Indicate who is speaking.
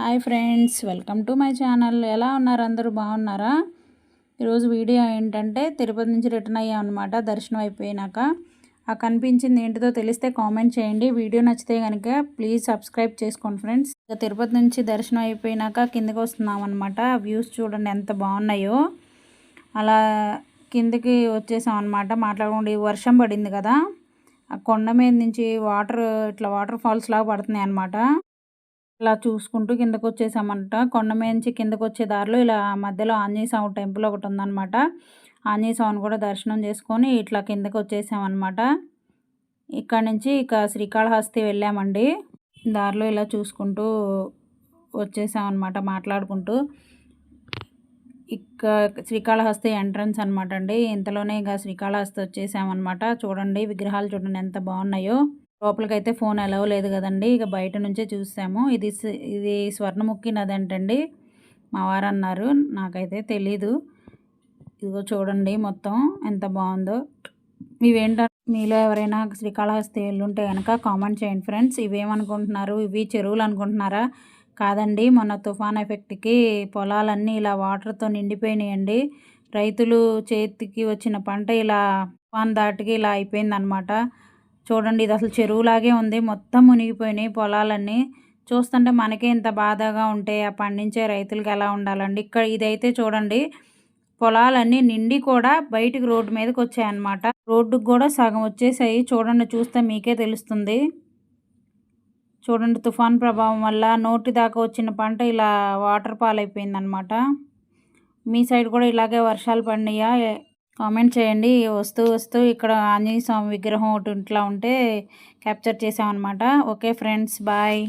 Speaker 1: Hi friends, welcome to my channel. ఎలా ఉన్నారు? అందరూ బాగున్నారా? ఈరోజు వీడియో ఏంటంటే తిరుపతి నుంచి రిటర్న్ అయ్యామన్నమాట. దర్శనం అయిపోయినాక ఆ కనిపించింది ఏంటిదో తెలిస్తే కామెంట్ చేయండి. వీడియో నచ్చితే కనుక ప్లీజ్ సబ్స్క్రైబ్ చేసుకోండి ఫ్రెండ్స్. తిరుపతి నుంచి దర్శనం అయిపోయినాక కిందకి వస్తున్నాం అనమాట. వ్యూస్ చూడండి ఎంత బాగున్నాయో. అలా కిందకి వచ్చేసాం అనమాట. మాట్లాడుకోండి, వర్షం పడింది కదా, ఆ కొండ మీద నుంచి ఇట్లా వాటర్ ఫాల్స్ లాగా పడుతున్నాయి అనమాట. ఇలా చూసుకుంటూ కిందకొచ్చేసామంట. కొండ మీద నుంచి కిందకొచ్చే దారిలో ఇలా మధ్యలో ఆంజనేయ స్వామి టెంపుల్ ఒకటి ఉందన్నమాట. ఆంజనేయ స్వామిని కూడా దర్శనం చేసుకొని ఇట్లా కిందకి వచ్చేసామన్నమాట. ఇక్కడ నుంచి ఇక శ్రీకాళహస్తి వెళ్ళామండి. దారిలో ఇలా చూసుకుంటూ వచ్చేసామన్నమాట మాట్లాడుకుంటూ. ఇక శ్రీకాళహస్తి ఎంట్రన్స్ అనమాట అండి. ఇంతలోనే ఇక శ్రీకాళహస్తి వచ్చేసామన్నమాట. చూడండి విగ్రహాలు చూడండి ఎంత బాగున్నాయో. లోపలికైతే ఫోన్ అలౌ లేదు కదండి, ఇక బయట నుంచే చూసాము. ఇది స్వర్ణముఖి నది అంటండి, మా వారు అన్నారు, నాకైతే తెలీదు. ఇదిగో చూడండి మొత్తం ఎంత బాగుందో. మీలో ఎవరైనా శ్రీకాళహస్తి వెళ్ళుంటే కనుక కామెంట్ చేయండి ఫ్రెండ్స్. ఇవేమనుకుంటున్నారు, ఇవి చెరువులు అనుకుంటున్నారా? కాదండి, మొన్న తుఫాన్ ఎఫెక్ట్కి పొలాలన్నీ ఇలా వాటర్తో నిండిపోయినాయండి. రైతులు చేతికి వచ్చిన పంట ఇలా తుఫాన్ దాటికి ఇలా అయిపోయిందనమాట. చూడండి, ఇది అసలు చెరువులాగే ఉంది, మొత్తం మునిగిపోయినాయి పొలాలన్నీ. చూస్తుంటే మనకే ఇంత బాధగా ఉంటే ఆ పండించే రైతులకి ఎలా ఉండాలండి. ఇదైతే చూడండి, పొలాలన్నీ నిండి కూడా బయటికి రోడ్డు మీదకి వచ్చాయన్నమాట. రోడ్డుకు కూడా సగం వచ్చేసాయి. చూడండి, చూస్తే మీకే తెలుస్తుంది. చూడండి, తుఫాన్ ప్రభావం వల్ల నోటి దాకా వచ్చిన పంట ఇలా వాటర్ పాలైపోయిందనమాట. మీ సైడ్ కూడా ఇలాగే వర్షాలు పడినాయా? కామెంట్ చేయండి. వస్తూ ఇక్కడ ఆంజనేయ స్వామి విగ్రహం ఒకటి ఇట్లా ఉంటే క్యాప్చర్ చేసామన్నమాట. Okay friends, bye.